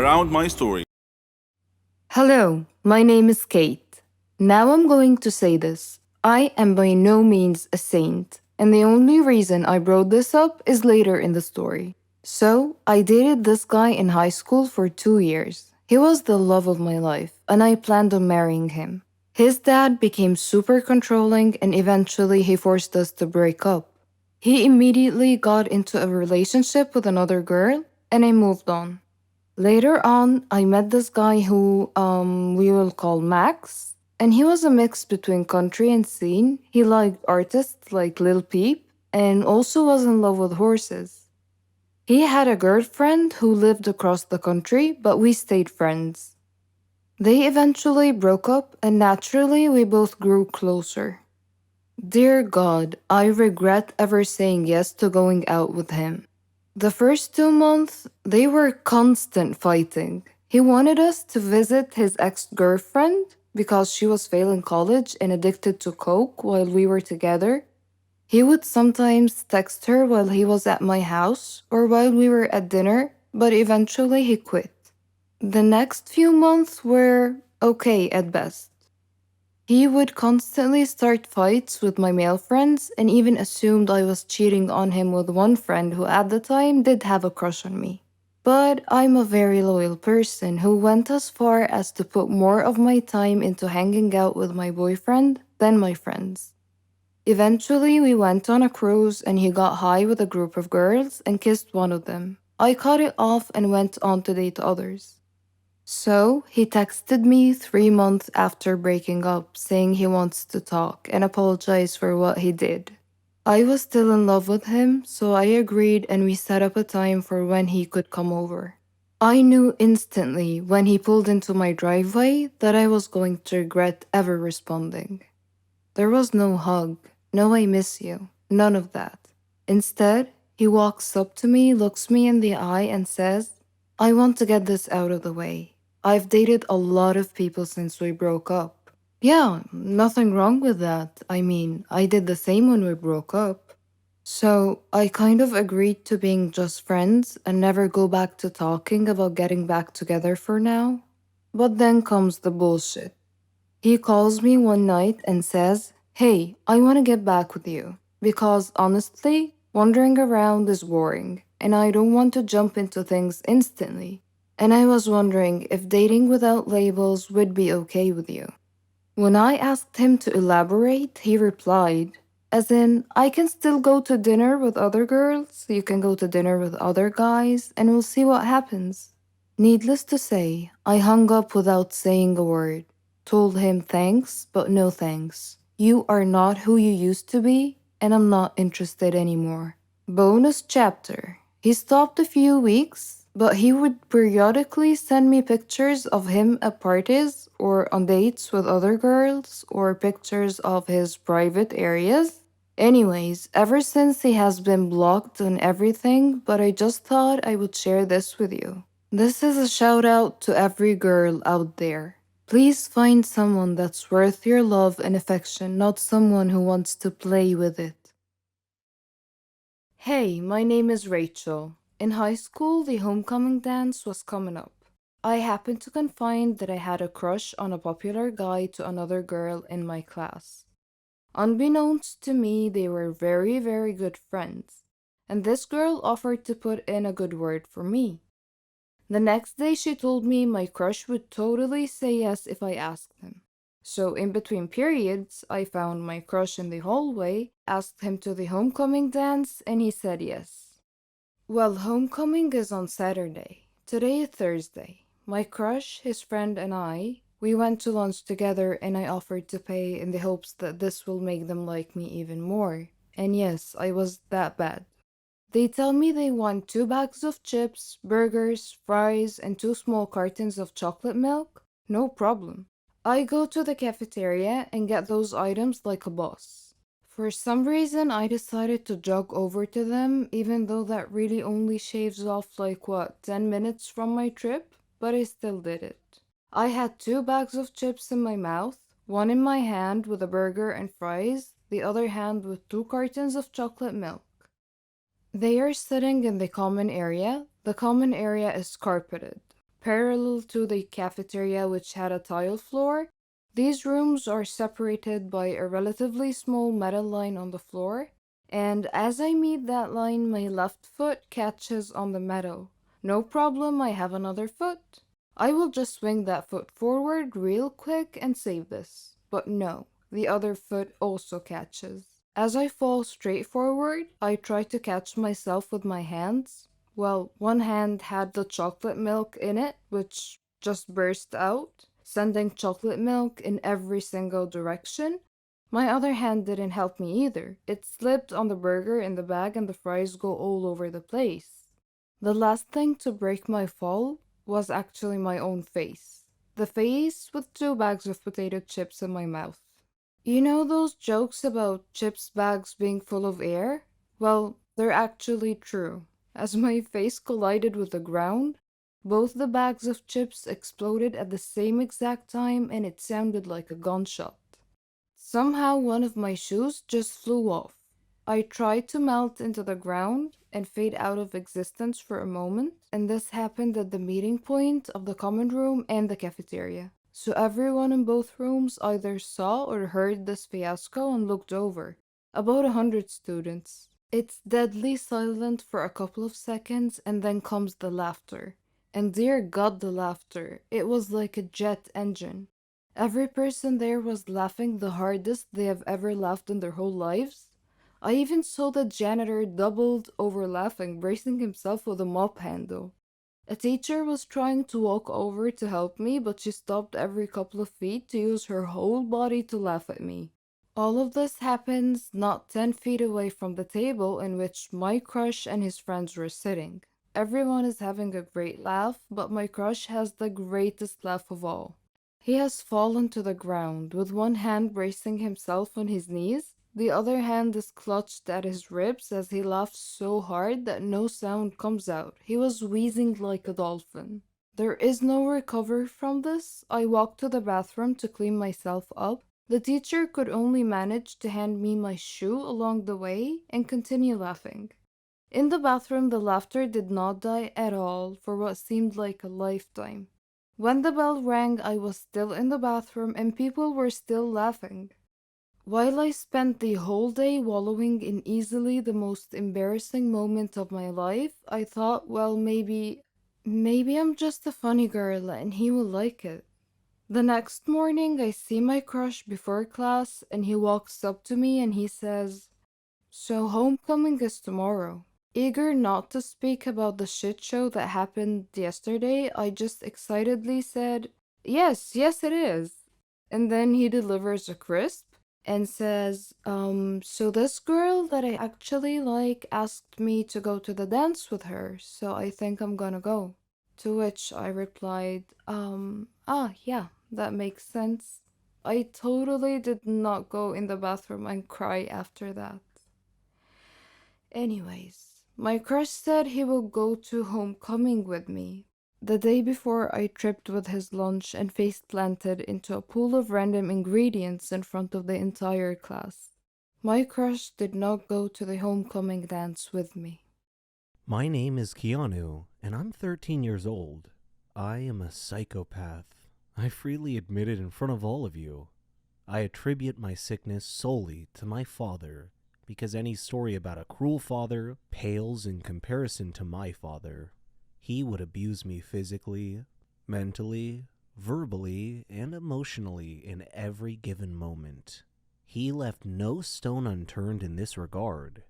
around my story. Hello, my name is Kate. Now I'm going to say this. I am by no means a saint, and the only reason I brought this up is later in the story. So, I dated this guy in high school for 2 years. He was the love of my life, and I planned on marrying him. His dad became super controlling, and eventually he forced us to break up. He immediately got into a relationship with another girl, and I moved on. Later on, I met this guy who we will call Max, and he was a mix between country and scene. He liked artists like Lil Peep and also was in love with horses. He had a girlfriend who lived across the country, but we stayed friends. They eventually broke up, and naturally, we both grew closer. Dear God, I regret ever saying yes to going out with him. The first 2 months, they were constant fighting. He wanted us to visit his ex girlfriend because she was failing college and addicted to coke while we were together. He would sometimes text her while he was at my house or while we were at dinner, but eventually he quit. The next few months were okay at best. He would constantly start fights with my male friends and even assumed I was cheating on him with one friend who at the time did have a crush on me. But I'm a very loyal person who went as far as to put more of my time into hanging out with my boyfriend than my friends. Eventually, we went on a cruise and he got high with a group of girls and kissed one of them. I cut it off and went on to date others. So, he texted me 3 months after breaking up, saying he wants to talk and apologize for what he did. I was still in love with him, so I agreed and we set up a time for when he could come over. I knew instantly when he pulled into my driveway that I was going to regret ever responding. There was no hug, no I miss you, none of that. Instead, he walks up to me, looks me in the eye, and says, I want to get this out of the way. I've dated a lot of people since we broke up. Yeah, nothing wrong with that. I mean, I did the same when we broke up. So I kind of agreed to being just friends and never go back to talking about getting back together for now. But then comes the bullshit. He calls me one night and says, Hey, I want to get back with you. Because honestly, wandering around is boring, and I don't want to jump into things instantly. And I was wondering if dating without labels would be okay with you. When I asked him to elaborate, he replied, as in, I can still go to dinner with other girls, you can go to dinner with other guys, and we'll see what happens. Needless to say, I hung up without saying a word. Told him thanks, but no thanks. You are not who you used to be, and I'm not interested anymore. Bonus chapter. He stopped a few weeks, but he would periodically send me pictures of him at parties or on dates with other girls or pictures of his private areas. Anyways, ever since he has been blocked on everything, but I just thought I would share this with you. This is a shout out to every girl out there. Please find someone that's worth your love and affection, not someone who wants to play with it. Hey, my name is Rachel. In high school, the homecoming dance was coming up. I happened to confide that I had a crush on a popular guy to another girl in my class. Unbeknownst to me, they were very, very good friends, and this girl offered to put in a good word for me. The next day, she told me my crush would totally say yes if I asked him. So, in between periods, I found my crush in the hallway, asked him to the homecoming dance, and he said yes. Well, homecoming is on Saturday. Today is Thursday. My crush, his friend, and we went to lunch together, and I offered to pay in the hopes that this will make them like me even more. And yes, I was that bad. They tell me they want 2 bags of chips, burgers, fries, and 2 small cartons of chocolate milk. No problem. I go to the cafeteria and get those items like a boss. For some reason, I decided to jog over to them, even though that really only shaves off 10 minutes from my trip, but I still did it. I had 2 bags of chips in my mouth, one in my hand with a burger and fries, the other hand with 2 cartons of chocolate milk. They are sitting in the common area. The common area is carpeted. parallel to the cafeteria, which had a tile floor. These rooms are separated by a relatively small metal line on the floor, and as I meet that line, my left foot catches on the metal. No problem, I have another foot. I will just swing that foot forward real quick and save this. But no, the other foot also catches. As I fall straight forward, I try to catch myself with my hands. Well, one hand had the chocolate milk in it, which just burst out, sending chocolate milk in every single direction. My other hand didn't help me either. It slipped on the burger in the bag and the fries go all over the place. The last thing to break my fall was actually my own face. The face with two bags of potato chips in my mouth. You know those jokes about chips bags being full of air? Well, they're actually true. As my face collided with the ground, both the bags of chips exploded at the same exact time and it sounded like a gunshot. Somehow one of my shoes just flew off. I tried to melt into the ground and fade out of existence for a moment, and this happened at the meeting point of the common room and the cafeteria. So everyone in both rooms either saw or heard this fiasco and looked over. About 100 students. It's deadly silent for a couple of seconds and then comes the laughter. And dear God, the laughter. It was like a jet engine. Every person there was laughing the hardest they have ever laughed in their whole lives. I even saw the janitor doubled over laughing, bracing himself with a mop handle. A teacher was trying to walk over to help me, but she stopped every couple of feet to use her whole body to laugh at me. All of this happens not 10 feet away from the table in which my crush and his friends were sitting. Everyone is having a great laugh, but my crush has the greatest laugh of all. He has fallen to the ground, with one hand bracing himself on his knees. The other hand is clutched at his ribs as he laughs so hard that no sound comes out. He was wheezing like a dolphin. There is no recovery from this. I walked to the bathroom to clean myself up. The teacher could only manage to hand me my shoe along the way and continue laughing. In the bathroom, the laughter did not die at all for what seemed like a lifetime. When the bell rang, I was still in the bathroom and people were still laughing. While I spent the whole day wallowing in easily the most embarrassing moment of my life, I thought, well, maybe I'm just a funny girl and he will like it. The next morning, I see my crush before class and he walks up to me and he says, "So homecoming is tomorrow." Eager not to speak about the shit show that happened yesterday, I just excitedly said, "Yes, yes it is." And then he delivers a crisp and says, so this girl that I actually like asked me to go to the dance with her, so I think I'm gonna go." To which I replied, yeah, that makes sense. I totally did not go in the bathroom and cry after that. Anyways, my crush said he will go to homecoming with me. The day before, I tripped with his lunch and face planted into a pool of random ingredients in front of the entire class. My crush did not go to the homecoming dance with me. My name is Keanu, and I'm 13 years old. I am a psychopath. I freely admit it in front of all of you. I attribute my sickness solely to my father, because any story about a cruel father pales in comparison to my father. He would abuse me physically, mentally, verbally, and emotionally in every given moment. He left no stone unturned in this regard.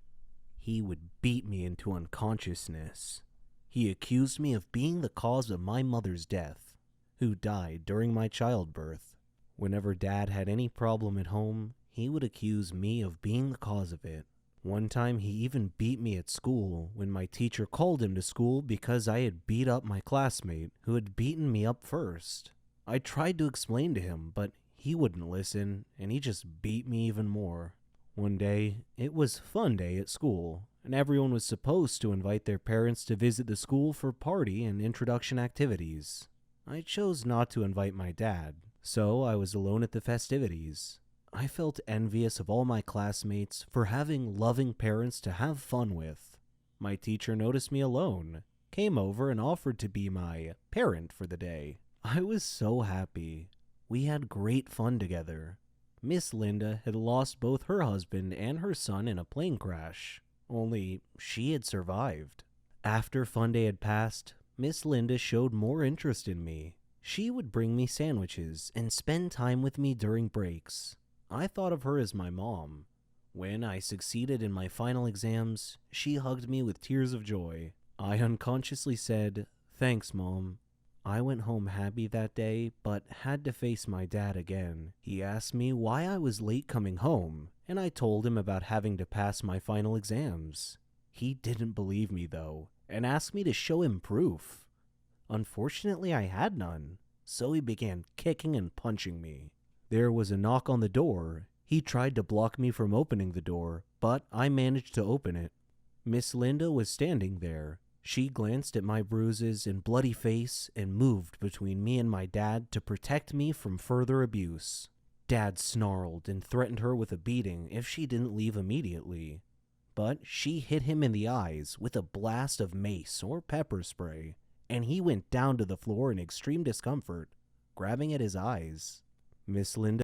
He would beat me into unconsciousness. He accused me of being the cause of my mother's death, who died during my childbirth. Whenever Dad had any problem at home, he would accuse me of being the cause of it. One time he even beat me at school when my teacher called him to school because I had beat up my classmate who had beaten me up first. I tried to explain to him, but he wouldn't listen, and he just beat me even more. One day, it was fun day at school, and everyone was supposed to invite their parents to visit the school for party and introduction activities. I chose not to invite my dad, so I was alone at the festivities. I felt envious of all my classmates for having loving parents to have fun with. My teacher noticed me alone. came over and offered to be my parent for the day. I was so happy. We had great fun together. Miss Linda had lost both her husband and her son in a plane crash, only she had survived. After fun day had passed, Miss Linda showed more interest in me. She would bring me sandwiches and spend time with me during breaks. I thought of her as my mom. When I succeeded in my final exams, she hugged me with tears of joy. I unconsciously said, "Thanks, Mom." I went home happy that day, but had to face my dad again. He asked me why I was late coming home, and I told him about having to pass my final exams. He didn't believe me, though, and asked me to show him proof. Unfortunately, I had none, so he began kicking and punching me. There was a knock on the door. He tried to block me from opening the door, but I managed to open it. Miss Linda was standing there. She glanced at my bruises and bloody face and moved between me and my dad to protect me from further abuse. Dad snarled and threatened her with a beating if she didn't leave immediately. But she hit him in the eyes with a blast of mace or pepper spray, and he went down to the floor in extreme discomfort, grabbing at his eyes. Miss Linda